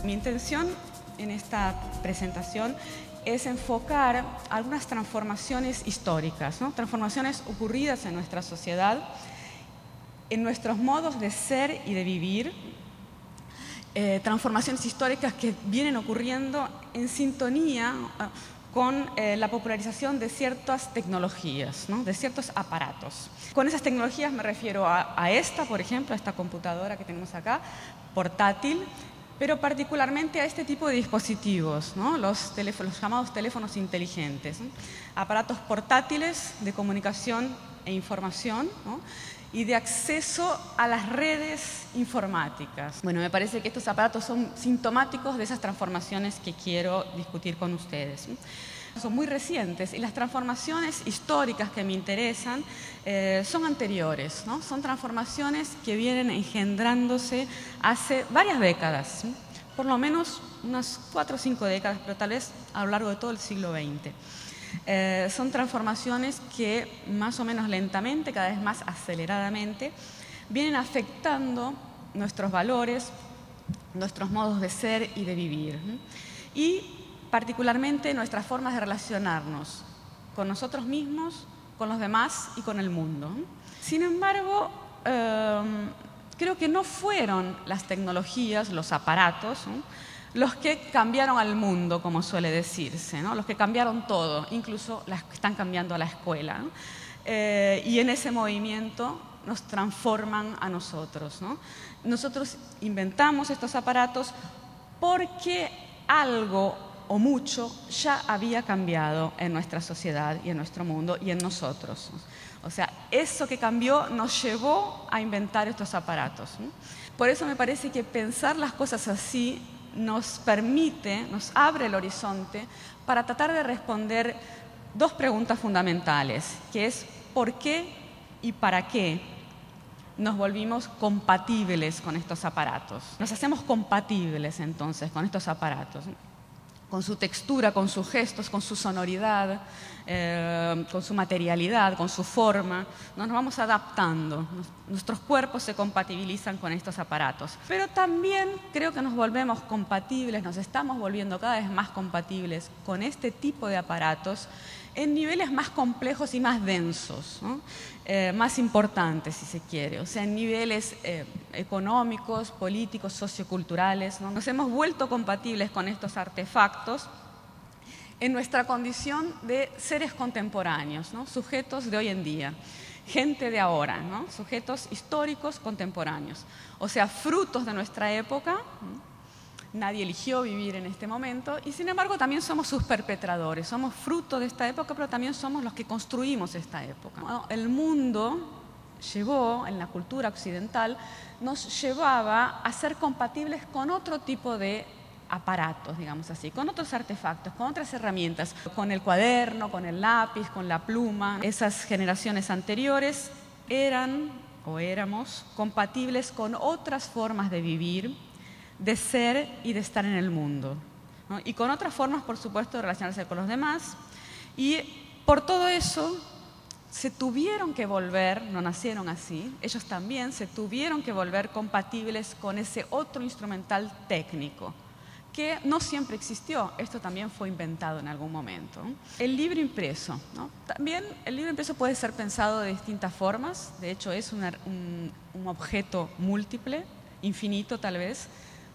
Mi intención en esta presentación es enfocar algunas transformaciones históricas, ¿no? Transformaciones ocurridas en nuestra sociedad, en nuestros modos de ser y de vivir, transformaciones históricas que vienen ocurriendo en sintonía con la popularización de ciertas tecnologías, ¿no? De ciertos aparatos. Con esas tecnologías me refiero a esta, por ejemplo, a esta computadora que tenemos acá, portátil, pero particularmente a este tipo de dispositivos, ¿no? Los llamados teléfonos inteligentes, ¿no? Aparatos portátiles de comunicación e información, ¿no? Y de acceso a las redes informáticas. Bueno, me parece que estos aparatos son sintomáticos de esas transformaciones que quiero discutir con ustedes, ¿no? Son muy recientes y las transformaciones históricas que me interesan son anteriores, ¿no? Son transformaciones que vienen engendrándose hace varias décadas, ¿sí? Por lo menos unas 4 o 5 décadas, pero tal vez a lo largo de todo el siglo XX. Son transformaciones que más o menos lentamente, cada vez más aceleradamente, vienen afectando nuestros valores, nuestros modos de ser y de vivir, ¿sí? Y particularmente nuestras formas de relacionarnos con nosotros mismos, con los demás y con el mundo. Sin embargo, creo que no fueron las tecnologías, los aparatos, ¿no?, los que cambiaron al mundo, como suele decirse, ¿no?, los que cambiaron todo, incluso las que están cambiando a la escuela, ¿no? Y en ese movimiento nos transforman a nosotros, ¿no? Nosotros inventamos estos aparatos porque algo o mucho ya había cambiado en nuestra sociedad y en nuestro mundo y en nosotros. O sea, eso que cambió nos llevó a inventar estos aparatos, ¿no? Por eso me parece que pensar las cosas así nos permite, nos abre el horizonte para tratar de responder 2 preguntas fundamentales, que es ¿por qué y para qué nos volvimos compatibles con estos aparatos? Nos hacemos compatibles entonces con estos aparatos, ¿no?, con su textura, con sus gestos, con su sonoridad, con su materialidad, con su forma. Nos vamos adaptando, nuestros cuerpos se compatibilizan con estos aparatos. Pero también creo que nos volvemos compatibles, nos estamos volviendo cada vez más compatibles con este tipo de aparatos en niveles más complejos y más densos, ¿no?, más importantes, si se quiere, o sea, en niveles económicos, políticos, socioculturales, ¿no? Nos hemos vuelto compatibles con estos artefactos en nuestra condición de seres contemporáneos, ¿no?, sujetos de hoy en día, gente de ahora, ¿no?, sujetos históricos contemporáneos, o sea, frutos de nuestra época, ¿no? Nadie eligió vivir en este momento y sin embargo también somos sus perpetradores, somos fruto de esta época, pero también somos los que construimos esta época, ¿no? El mundo llevó, en la cultura occidental, nos llevaba a ser compatibles con otro tipo de aparatos, digamos así, con otros artefactos, con otras herramientas, con el cuaderno, con el lápiz, con la pluma. Esas generaciones anteriores eran o éramos compatibles con otras formas de vivir, de ser y de estar en el mundo, ¿no?, y con otras formas, por supuesto, de relacionarse con los demás. Y por todo eso se tuvieron que volver, no nacieron así, ellos también se tuvieron que volver compatibles con ese otro instrumental técnico, que no siempre existió, esto también fue inventado en algún momento. El libro impreso, ¿no? También el libro impreso puede ser pensado de distintas formas, de hecho es un objeto múltiple, infinito tal vez,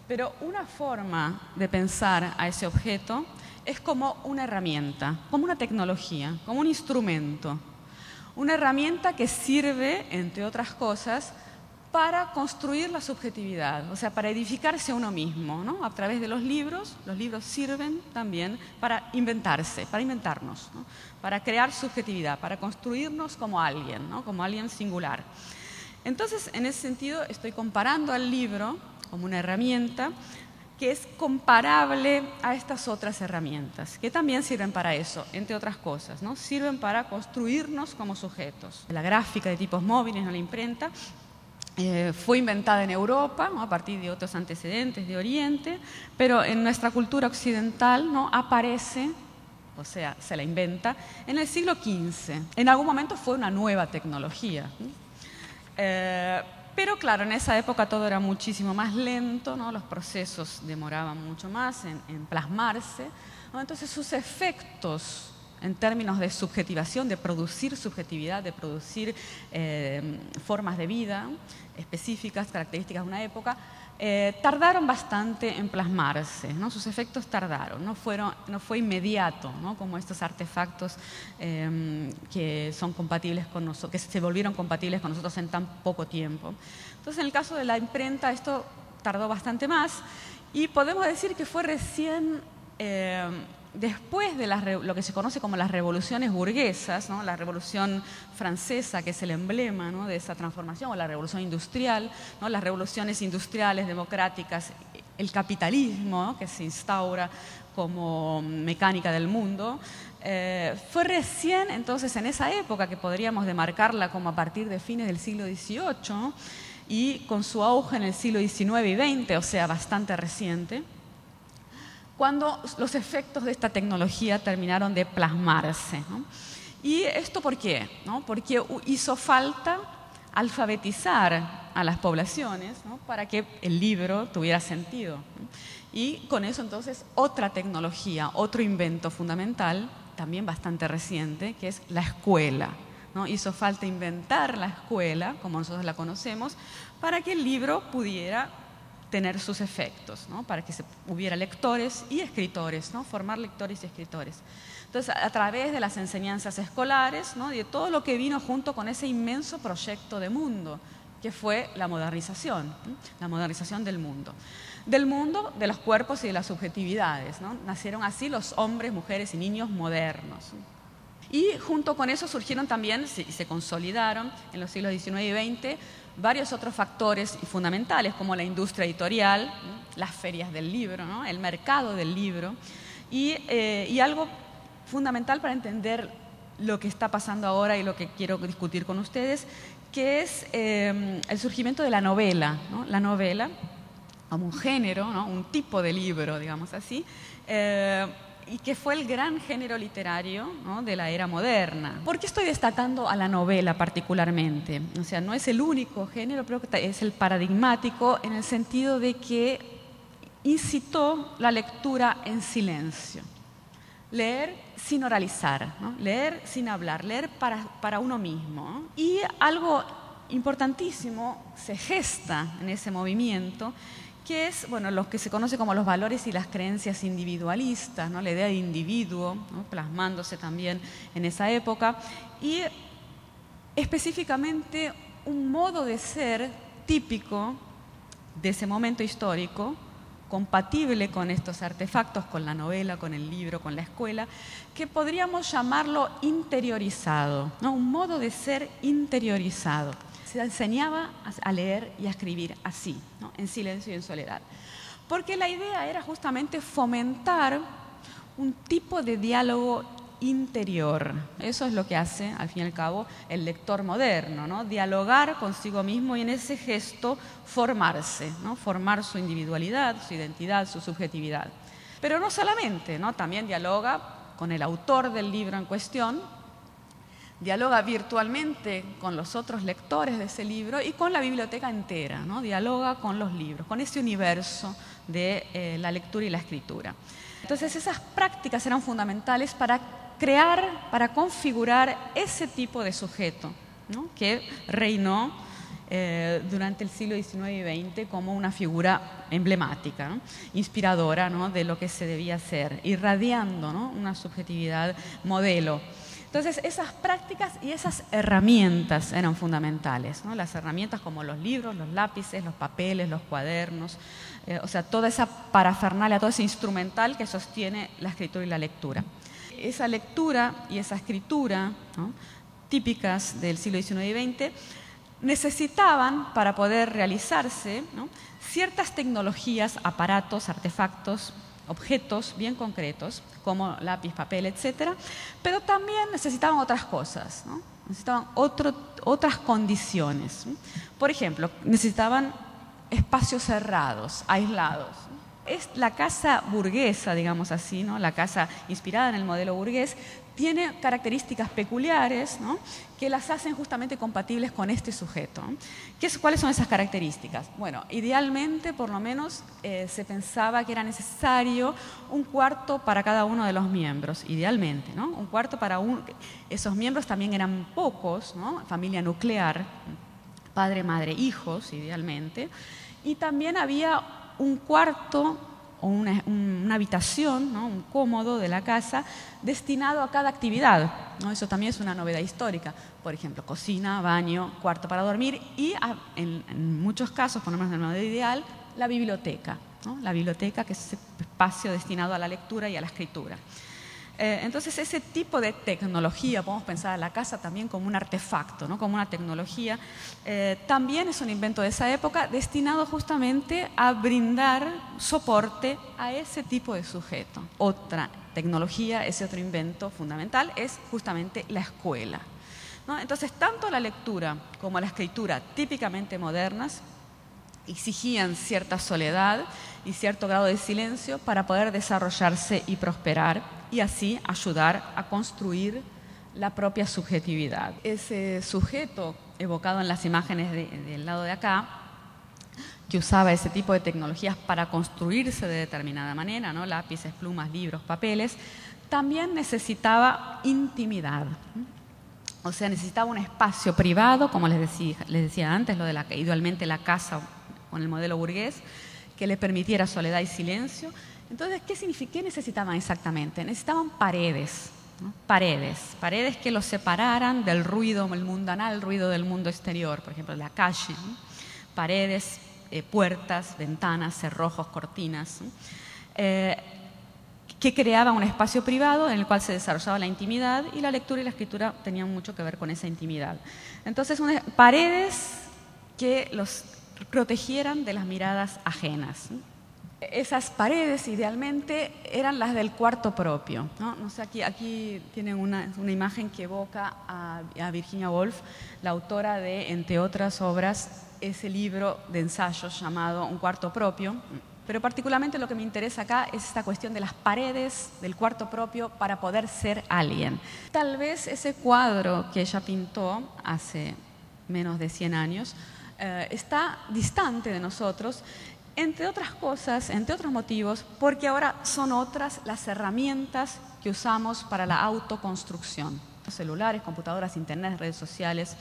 pero una forma de pensar a ese objeto es como una herramienta, como una tecnología, como un instrumento. Una herramienta que sirve, entre otras cosas, para construir la subjetividad, o sea, para edificarse a uno mismo, ¿no? A través de los libros sirven también para inventarse, para inventarnos, ¿no? Para crear subjetividad, para construirnos como alguien, ¿no? Como alguien singular. Entonces, en ese sentido, estoy comparando al libro como una herramienta que es comparable a estas otras herramientas, que también sirven para eso, entre otras cosas, ¿no? Sirven para construirnos como sujetos. La gráfica de tipos móviles, ¿no? La imprenta, fue inventada en Europa, ¿no? A partir de otros antecedentes de Oriente, pero en nuestra cultura occidental, ¿no? Aparece, o sea, se la inventa, en el siglo XV. En algún momento fue una nueva tecnología, ¿no? Pero claro, en esa época todo era muchísimo más lento, ¿no? Los procesos demoraban mucho más en plasmarse, ¿no? Entonces sus efectos en términos de subjetivación, de producir subjetividad, de producir formas de vida específicas, características de una época, tardaron bastante en plasmarse, ¿no? Sus efectos tardaron, no fue inmediato, ¿no? Como estos artefactos que son compatibles con nosotros, que se volvieron compatibles con nosotros en tan poco tiempo. Entonces, en el caso de la imprenta, esto tardó bastante más y podemos decir que fue recién después de lo que se conoce como las revoluciones burguesas, ¿no? La revolución francesa, que es el emblema, ¿no? De esa transformación, o la revolución industrial, ¿no? Las revoluciones industriales, democráticas, el capitalismo, ¿no? Que se instaura como mecánica del mundo. Fue recién, entonces, en esa época, que podríamos demarcarla como a partir de fines del siglo XVIII, ¿no? Y con su auge en el siglo XIX y XX, o sea, bastante reciente, cuando los efectos de esta tecnología terminaron de plasmarse, ¿no? ¿Y esto por qué? ¿No? Porque hizo falta alfabetizar a las poblaciones, ¿no? Para que el libro tuviera sentido, ¿no? Y con eso entonces otra tecnología, otro invento fundamental, también bastante reciente, que es la escuela, ¿no? Hizo falta inventar la escuela, como nosotros la conocemos, para que el libro pudiera tener sus efectos, ¿no? Para que hubiera lectores y escritores, ¿no? Formar lectores y escritores. Entonces, a través de las enseñanzas escolares, ¿no? Y de todo lo que vino junto con ese inmenso proyecto de mundo, que fue la modernización, ¿no? La modernización del mundo, de los cuerpos y de las subjetividades, ¿no? Nacieron así los hombres, mujeres y niños modernos. Y junto con eso surgieron también, se consolidaron en los siglos XIX y XX, varios otros factores fundamentales, como la industria editorial, ¿no? Las ferias del libro, ¿no? El mercado del libro, y algo fundamental para entender lo que está pasando ahora y lo que quiero discutir con ustedes, que es el surgimiento de la novela, ¿no? La novela como un género, ¿no? Un tipo de libro, digamos así, y que fue el gran género literario, ¿no? De la era moderna. ¿Por qué estoy destacando a la novela particularmente? O sea, no es el único género, pero es el paradigmático en el sentido de que incitó la lectura en silencio. Leer sin oralizar, ¿no? Leer sin hablar, leer para uno mismo, ¿no? Y algo importantísimo se gesta en ese movimiento, que es, bueno, lo que se conoce como los valores y las creencias individualistas, ¿no? La idea de individuo, ¿no? Plasmándose también en esa época, y específicamente un modo de ser típico de ese momento histórico, compatible con estos artefactos, con la novela, con el libro, con la escuela, que podríamos llamarlo interiorizado, ¿no? Un modo de ser interiorizado. Se enseñaba a leer y a escribir así, ¿no? En silencio y en soledad. Porque la idea era justamente fomentar un tipo de diálogo interior. Eso es lo que hace, al fin y al cabo, el lector moderno, ¿no? Dialogar consigo mismo y en ese gesto formarse, ¿no? Formar su individualidad, su identidad, su subjetividad. Pero no solamente, ¿no? También dialoga con el autor del libro en cuestión, dialoga virtualmente con los otros lectores de ese libro y con la biblioteca entera, ¿no? Dialoga con los libros, con ese universo de la lectura y la escritura. Entonces, esas prácticas eran fundamentales para crear, para configurar ese tipo de sujeto, ¿no? Que reinó durante el siglo XIX y XX como una figura emblemática, ¿no? Inspiradora, ¿no? De lo que se debía hacer, irradiando, ¿no? Una subjetividad modelo. Entonces, esas prácticas y esas herramientas eran fundamentales, ¿no? Las herramientas como los libros, los lápices, los papeles, los cuadernos, o sea, toda esa parafernalia, todo ese instrumental que sostiene la escritura y la lectura. Esa lectura y esa escritura, ¿no?, típicas del siglo XIX y XX, necesitaban, para poder realizarse, ¿no?, ciertas tecnologías, aparatos, artefactos, objetos bien concretos, como lápiz, papel, etcétera, pero también necesitaban otras cosas, ¿no? Necesitaban otras condiciones, ¿no? Por ejemplo, necesitaban espacios cerrados, aislados. Es la casa burguesa, digamos así, ¿no? La casa inspirada en el modelo burgués, tiene características peculiares, ¿no?, que las hacen justamente compatibles con este sujeto. ¿Cuáles son esas características? Bueno, idealmente, por lo menos, se pensaba que era necesario un cuarto para cada uno de los miembros, idealmente, ¿no? Un cuarto para esos miembros también eran pocos, ¿no? Familia nuclear, padre, madre, hijos, idealmente. Y también había un cuarto o una habitación, ¿no?, un cómodo de la casa destinado a cada actividad, ¿no? Eso también es una novedad histórica. Por ejemplo, cocina, baño, cuarto para dormir y, en muchos casos, por lo menos en el modelo ideal, la biblioteca, ¿no? La biblioteca, que es ese espacio destinado a la lectura y a la escritura. Entonces, ese tipo de tecnología, podemos pensar a la casa también como un artefacto, ¿no?, como una tecnología, también es un invento de esa época destinado justamente a brindar soporte a ese tipo de sujeto. Otra tecnología, ese otro invento fundamental, es justamente la escuela, ¿no? Entonces, tanto la lectura como la escritura típicamente modernas exigían cierta soledad y cierto grado de silencio para poder desarrollarse y prosperar y así ayudar a construir la propia subjetividad. Ese sujeto evocado en las imágenes del lado de acá, que usaba ese tipo de tecnologías para construirse de determinada manera, ¿no?, lápices, plumas, libros, papeles, también necesitaba intimidad. O sea, necesitaba un espacio privado, como les decía antes, lo de idealmente la casa con el modelo burgués, que le permitiera soledad y silencio. Entonces, ¿qué necesitaban exactamente? Necesitaban paredes, ¿no? Paredes que los separaran del ruido, el mundanal ruido del mundo exterior, por ejemplo, de la calle, ¿no? Paredes, puertas, ventanas, cerrojos, cortinas, ¿no?, que creaban un espacio privado en el cual se desarrollaba la intimidad, y la lectura y la escritura tenían mucho que ver con esa intimidad. Entonces, paredes que los protegieran de las miradas ajenas, ¿no? Esas paredes idealmente eran las del cuarto propio, ¿no? No sé, aquí tienen una imagen que evoca a Virginia Woolf, la autora de, entre otras obras, ese libro de ensayos llamado Un cuarto propio. Pero particularmente lo que me interesa acá es esta cuestión de las paredes del cuarto propio para poder ser alguien. Tal vez ese cuadro que ella pintó hace menos de 100 años está distante de nosotros, entre otras cosas, entre otros motivos, porque ahora son otras las herramientas que usamos para la autoconstrucción. Celulares, computadoras, internet, redes sociales,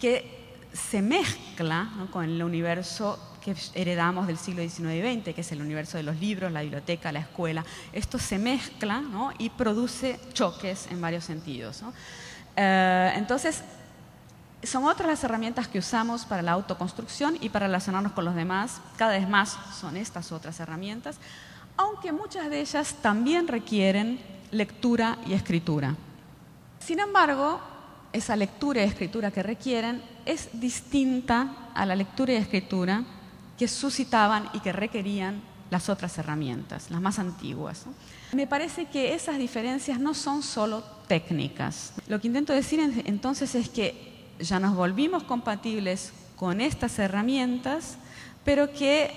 que se mezcla, ¿no?, con el universo que heredamos del siglo XIX y XX, que es el universo de los libros, la biblioteca, la escuela. Esto se mezcla, ¿no?, y produce choques en varios sentidos, ¿no? Entonces, son otras las herramientas que usamos para la autoconstrucción y para relacionarnos con los demás. Cada vez más son estas otras herramientas, aunque muchas de ellas también requieren lectura y escritura. Sin embargo, esa lectura y escritura que requieren es distinta a la lectura y escritura que suscitaban y que requerían las otras herramientas, las más antiguas, ¿no? Me parece que esas diferencias no son solo técnicas. Lo que intento decir entonces es que ya nos volvimos compatibles con estas herramientas, pero que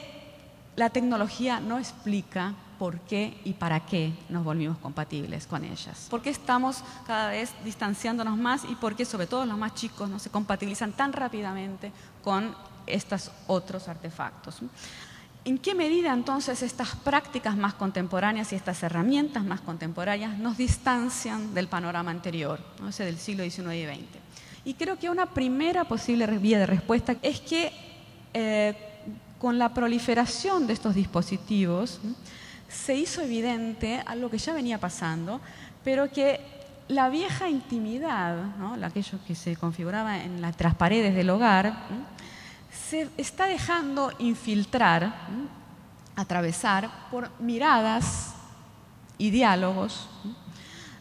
la tecnología no explica por qué y para qué nos volvimos compatibles con ellas. ¿Por qué estamos cada vez distanciándonos más y por qué, sobre todo los más chicos, no se compatibilizan tan rápidamente con estos otros artefactos? ¿En qué medida entonces estas prácticas más contemporáneas y estas herramientas más contemporáneas nos distancian del panorama anterior, ¿no?, ese del siglo XIX y XX? Y creo que una primera posible vía de respuesta es que con la proliferación de estos dispositivos, ¿no?, se hizo evidente algo que ya venía pasando, pero que la vieja intimidad, ¿no? Aquello que se configuraba en las paredes del hogar, se está dejando infiltrar, atravesar por miradas y diálogos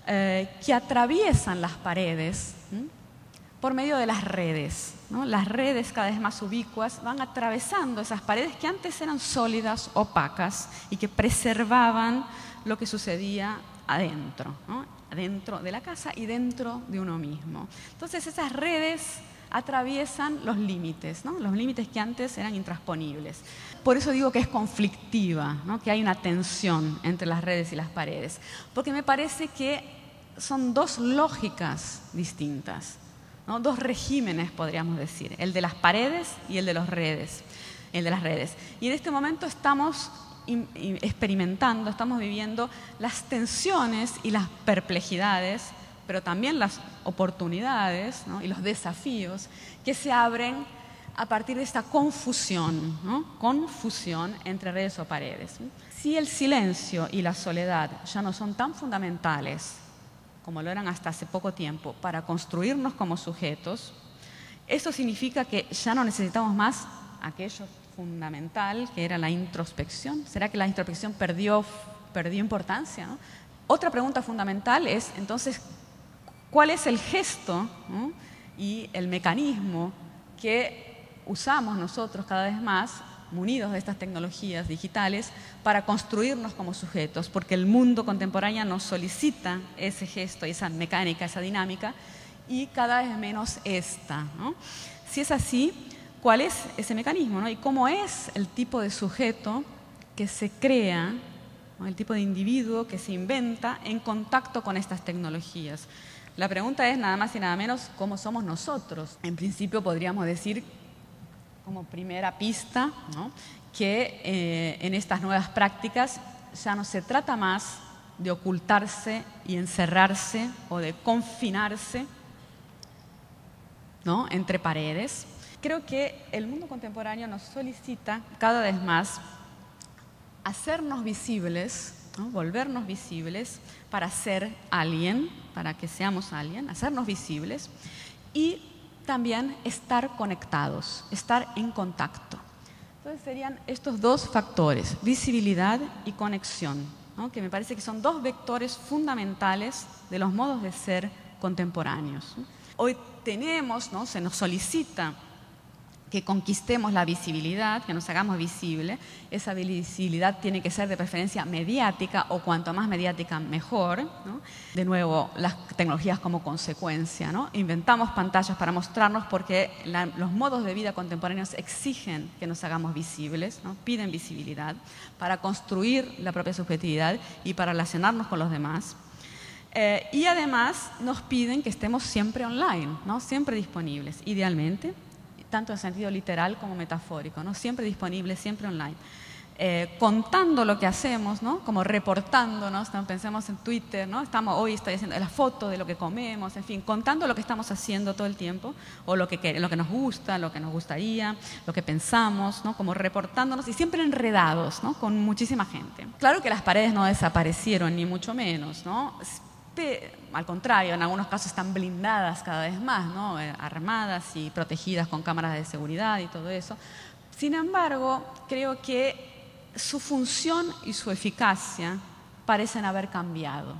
que atraviesan las paredes por medio de las redes, ¿no? Las redes cada vez más ubicuas van atravesando esas paredes que antes eran sólidas, opacas y que preservaban lo que sucedía adentro, ¿no? Dentro de la casa y dentro de uno mismo. Entonces esas redes atraviesan los límites, ¿no? Los límites que antes eran intransponibles. Por eso digo que es conflictiva, ¿no? Que hay una tensión entre las redes y las paredes, porque me parece que son dos lógicas distintas, ¿no? Dos regímenes, podríamos decir, el de las paredes y el de las redes. Y en este momento estamos experimentando, estamos viviendo las tensiones y las perplejidades, pero también las oportunidades, ¿no? Y los desafíos que se abren a partir de esta confusión, ¿no? Confusión entre redes o paredes. Si el silencio y la soledad ya no son tan fundamentales como lo eran hasta hace poco tiempo para construirnos como sujetos, eso significa que ya no necesitamos más aquello fundamental que era la introspección. ¿Será que la introspección perdió importancia, ¿no? Otra pregunta fundamental es, entonces, ¿cuál es el gesto, ¿no? Y el mecanismo que usamos nosotros cada vez más, munidos de estas tecnologías digitales, para construirnos como sujetos? Porque el mundo contemporáneo nos solicita ese gesto, esa mecánica, esa dinámica, y cada vez menos esta, ¿no? Si es así, ¿cuál es ese mecanismo, ¿no? Y cómo es el tipo de sujeto que se crea, ¿no? El tipo de individuo que se inventa en contacto con estas tecnologías. La pregunta es nada más y nada menos cómo somos nosotros. En principio podríamos decir, como primera pista, ¿no? Que en estas nuevas prácticas ya no se trata más de ocultarse y encerrarse o de confinarse, ¿no? Entre paredes. Creo que el mundo contemporáneo nos solicita cada vez más hacernos visibles, ¿no? Volvernos visibles para ser alguien, para que seamos alguien, hacernos visibles y también estar conectados, estar en contacto. Entonces serían estos dos factores, visibilidad y conexión, ¿no? Que me parece que son dos vectores fundamentales de los modos de ser contemporáneos. Hoy tenemos, ¿no? Se nos solicita que conquistemos la visibilidad, que nos hagamos visible. Esa visibilidad tiene que ser de preferencia mediática o cuanto más mediática mejor, ¿no? De nuevo, las tecnologías como consecuencia, ¿no? Inventamos pantallas para mostrarnos porque los modos de vida contemporáneos exigen que nos hagamos visibles, ¿no? Piden visibilidad para construir la propia subjetividad y para relacionarnos con los demás. Y además nos piden que estemos siempre online, ¿no? Siempre disponibles, idealmente, tanto en sentido literal como metafórico, ¿no? Siempre disponible, siempre online. Contando lo que hacemos, ¿no? Como reportándonos, ¿no? Pensemos en Twitter, ¿no? Hoy estoy haciendo la foto de lo que comemos, en fin, contando lo que estamos haciendo todo el tiempo, o lo que nos gusta, lo que nos gustaría, lo que pensamos, ¿no? Como reportándonos y siempre enredados, ¿no? Con muchísima gente. Claro que las paredes no desaparecieron, ni mucho menos, ¿no? Al contrario, en algunos casos están blindadas cada vez más, ¿no? Armadas y protegidas con cámaras de seguridad y todo eso. Sin embargo, creo que su función y su eficacia parecen haber cambiado.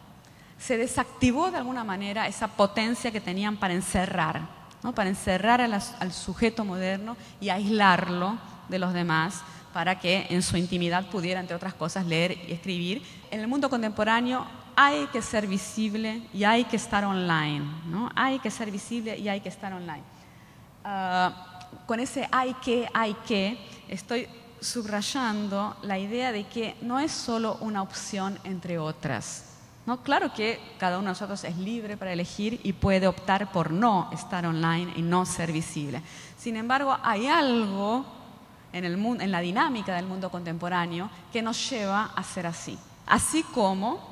Se desactivó de alguna manera esa potencia que tenían para encerrar, ¿no? Para encerrar al sujeto moderno y aislarlo de los demás, para que en su intimidad pudiera, entre otras cosas, leer y escribir. En el mundo contemporáneo hay que ser visible y hay que estar online, ¿no? Hay que ser visible y hay que estar online. Con ese hay que, estoy subrayando la idea de que no es solo una opción entre otras, ¿no? Claro que cada uno de nosotros es libre para elegir y puede optar por no estar online y no ser visible. Sin embargo, hay algo en la dinámica del mundo contemporáneo que nos lleva a ser así. Así como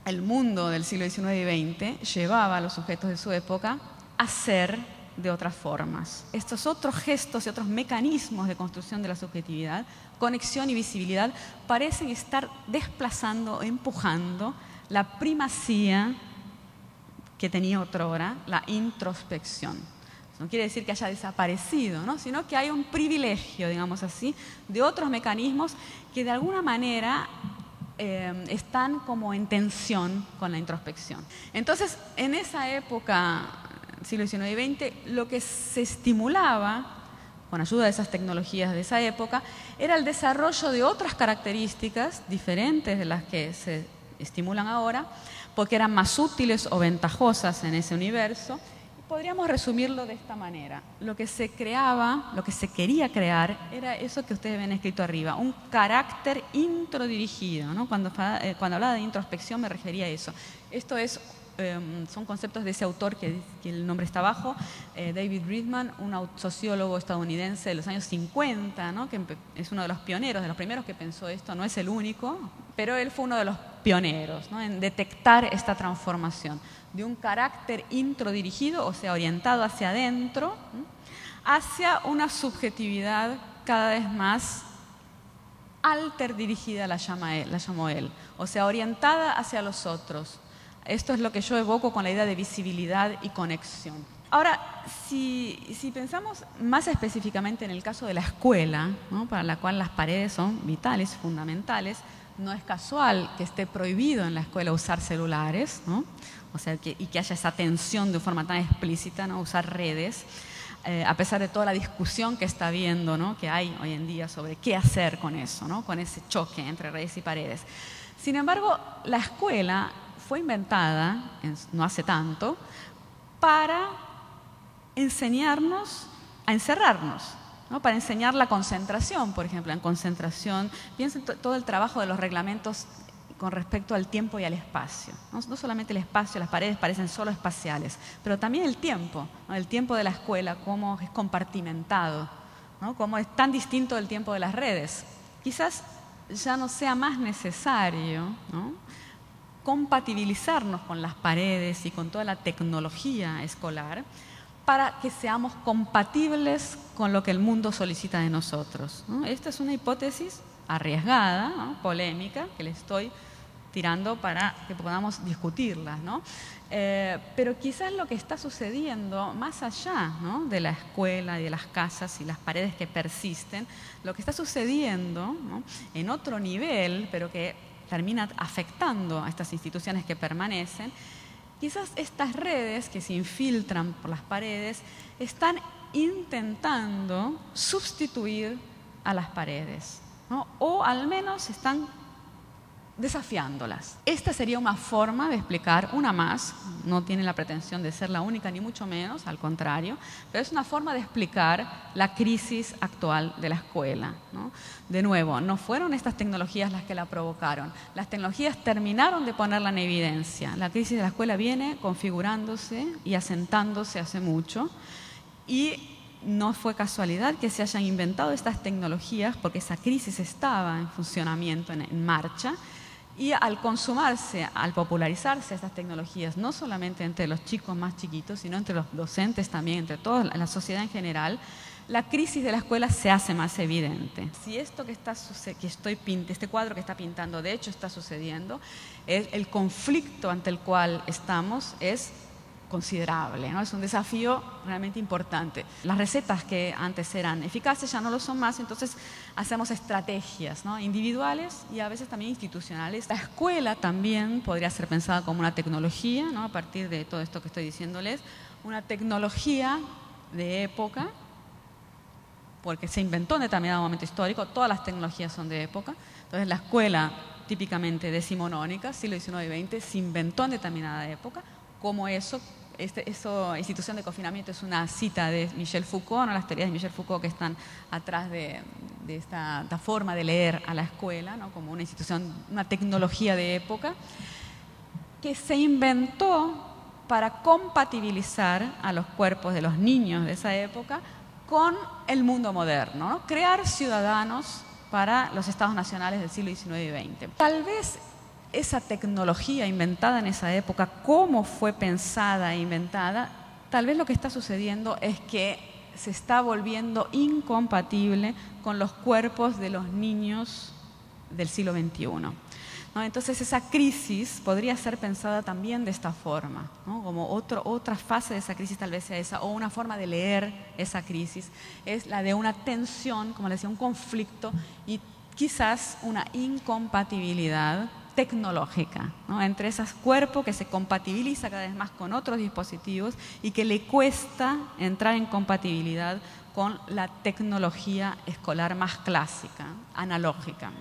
el mundo del siglo XIX y XX llevaba a los sujetos de su época a ser de otras formas. Estos otros gestos y otros mecanismos de construcción de la subjetividad, conexión y visibilidad, parecen estar desplazando, empujando la primacía que tenía otrora la introspección. No quiere decir que haya desaparecido, ¿no? Sino que hay un privilegio, digamos así, de otros mecanismos que de alguna manera están como en tensión con la introspección. Entonces, en esa época, siglo XIX y XX, lo que se estimulaba, con ayuda de esas tecnologías de esa época, era el desarrollo de otras características diferentes de las que se estimulan ahora, porque eran más útiles o ventajosas en ese universo. Podríamos resumirlo de esta manera. Lo que se creaba, lo que se quería crear, era eso que ustedes ven escrito arriba, un carácter introdirigido, ¿no? Cuando hablaba de introspección me refería a eso. Esto es, son conceptos de ese autor que el nombre está abajo, David Riedman, un sociólogo estadounidense de los años 50, ¿no? Que es uno de los pioneros, de los primeros que pensó esto, no es el único, pero él fue uno de los pioneros, ¿no? En detectar esta transformación de un carácter introdirigido, o sea, orientado hacia adentro, hacia una subjetividad cada vez más alterdirigida, la llamó él, o sea, orientada hacia los otros. Esto es lo que yo evoco con la idea de visibilidad y conexión. Ahora, si pensamos más específicamente en el caso de la escuela, ¿no? Para la cual las paredes son vitales, fundamentales, no es casual que esté prohibido en la escuela usar celulares, ¿no? O sea, y que haya esa tensión de forma tan explícita, ¿no? Usar redes, a pesar de toda la discusión que está habiendo, ¿no? Que hay hoy en día sobre qué hacer con eso, ¿no? Con ese choque entre redes y paredes. Sin embargo, la escuela fue inventada, no hace tanto, para enseñarnos a encerrarnos, ¿no? Para enseñar la concentración, por ejemplo. En concentración, piensen todo el trabajo de los reglamentos con respecto al tiempo y al espacio. No solamente el espacio, las paredes parecen solo espaciales, pero también el tiempo, ¿no? El tiempo de la escuela, cómo es compartimentado, ¿no? Cómo es tan distinto del tiempo de las redes. Quizás ya no sea más necesario, ¿no? Compatibilizarnos con las paredes y con toda la tecnología escolar para que seamos compatibles con lo que el mundo solicita de nosotros, ¿no? Esta es una hipótesis arriesgada, ¿no? Polémica, que le estoy tirando para que podamos discutirlas, ¿no? Pero quizás lo que está sucediendo más allá, ¿no? De la escuela y de las casas y las paredes que persisten, lo que está sucediendo, ¿no? En otro nivel, pero que termina afectando a estas instituciones que permanecen, quizás estas redes que se infiltran por las paredes están intentando sustituir a las paredes, ¿no? O al menos están desafiándolas. Esta sería una forma de explicar, una más, no tiene la pretensión de ser la única ni mucho menos, al contrario, pero es una forma de explicar la crisis actual de la escuela, ¿no? De nuevo, no fueron estas tecnologías las que la provocaron, las tecnologías terminaron de ponerla en evidencia. La crisis de la escuela viene configurándose y asentándose hace mucho y no fue casualidad que se hayan inventado estas tecnologías porque esa crisis estaba en funcionamiento, en marcha. Y al consumarse, al popularizarse estas tecnologías, no solamente entre los chicos más chiquitos, sino entre los docentes también, entre toda la sociedad en general, la crisis de la escuela se hace más evidente. Si esto este cuadro que está pintando de hecho está sucediendo, el conflicto ante el cual estamos es considerable, ¿no? Es un desafío realmente importante. Las recetas que antes eran eficaces ya no lo son más, entonces hacemos estrategias, ¿no? Individuales y a veces también institucionales. La escuela también podría ser pensada como una tecnología, ¿no? A partir de todo esto que estoy diciéndoles, una tecnología de época, porque se inventó en determinado momento histórico, todas las tecnologías son de época. Entonces la escuela típicamente decimonónica, siglo XIX y XX, se inventó en determinada época, como eso, institución de confinamiento es una cita de Michel Foucault, ¿no? Las teorías de Michel Foucault que están atrás de esta forma de leer a la escuela, ¿no? Como una institución, una tecnología de época, que se inventó para compatibilizar a los cuerpos de los niños de esa época con el mundo moderno, ¿no? Crear ciudadanos para los estados nacionales del siglo XIX y XX. Tal vez esa tecnología inventada en esa época, cómo fue pensada e inventada, tal vez lo que está sucediendo es que se está volviendo incompatible con los cuerpos de los niños del siglo XXI. ¿no? Entonces esa crisis podría ser pensada también de esta forma, ¿no? Como otra fase de esa crisis tal vez sea esa, o una forma de leer esa crisis es la de una tensión, como les decía, un conflicto y quizás una incompatibilidad tecnológica, ¿no? Entre esos cuerpos que se compatibiliza cada vez más con otros dispositivos y que le cuesta entrar en compatibilidad con la tecnología escolar más clásica, analógica.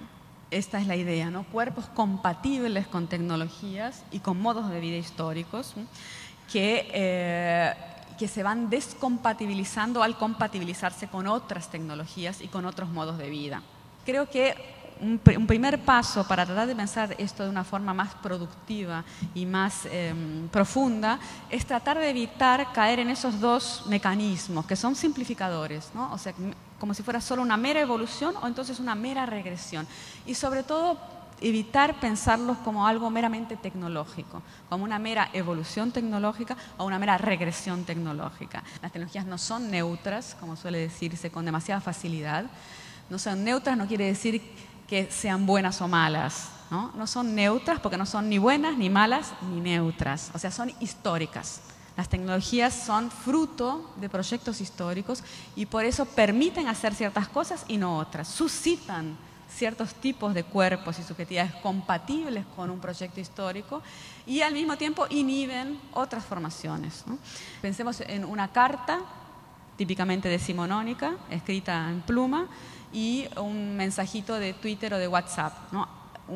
Esta es la idea, ¿no? Cuerpos compatibles con tecnologías y con modos de vida históricos, ¿no? que se van descompatibilizando al compatibilizarse con otras tecnologías y con otros modos de vida. Creo que un primer paso para tratar de pensar esto de una forma más productiva y más profunda es tratar de evitar caer en esos dos mecanismos que son simplificadores, ¿no? O sea, como si fuera solo una mera evolución o entonces una mera regresión. Y sobre todo evitar pensarlos como algo meramente tecnológico, como una mera evolución tecnológica o una mera regresión tecnológica. Las tecnologías no son neutras, como suele decirse con demasiada facilidad. No son neutras no quiere decir que sean buenas o malas, ¿no? No son neutras porque no son ni buenas, ni malas, ni neutras. O sea, son históricas. Las tecnologías son fruto de proyectos históricos y por eso permiten hacer ciertas cosas y no otras. Suscitan ciertos tipos de cuerpos y subjetividades compatibles con un proyecto histórico y al mismo tiempo inhiben otras formaciones, ¿no? Pensemos en una carta típicamente decimonónica, escrita en pluma, y un mensajito de Twitter o de WhatsApp, ¿no?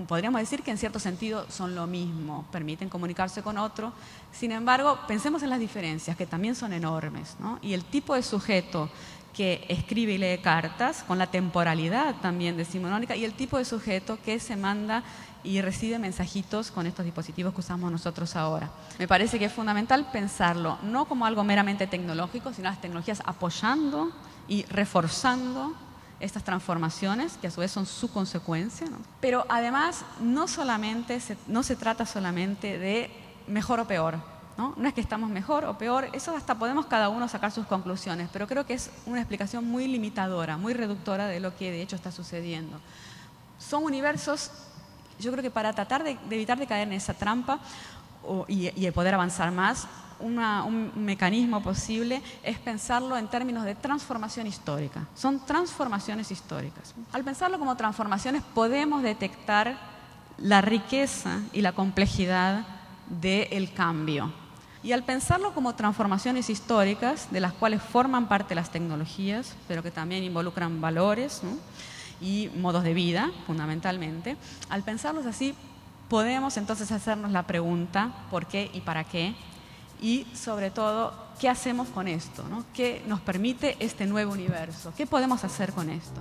Podríamos decir que en cierto sentido son lo mismo, permiten comunicarse con otro. Sin embargo, pensemos en las diferencias, que también son enormes, ¿no? Y el tipo de sujeto que escribe y lee cartas, con la temporalidad también decimonónica, y el tipo de sujeto que se manda y recibe mensajitos con estos dispositivos que usamos nosotros ahora. Me parece que es fundamental pensarlo no como algo meramente tecnológico, sino las tecnologías apoyando y reforzando estas transformaciones, que a su vez son su consecuencia, ¿no? Pero además no se trata solamente de mejor o peor, ¿no? No es que estamos mejor o peor, eso hasta podemos cada uno sacar sus conclusiones, pero creo que es una explicación muy limitadora, muy reductora de lo que de hecho está sucediendo. Son universos, yo creo que para tratar de evitar de caer en esa trampa y de poder avanzar más, un mecanismo posible es pensarlo en términos de transformación histórica. Son transformaciones históricas. Al pensarlo como transformaciones podemos detectar la riqueza y la complejidad del cambio. Y al pensarlo como transformaciones históricas, de las cuales forman parte las tecnologías, pero que también involucran valores, ¿no? Y modos de vida, fundamentalmente, al pensarlos así podemos entonces hacernos la pregunta ¿por qué y para qué? Y sobre todo, ¿qué hacemos con esto, ¿no? ¿Qué nos permite este nuevo universo? ¿Qué podemos hacer con esto?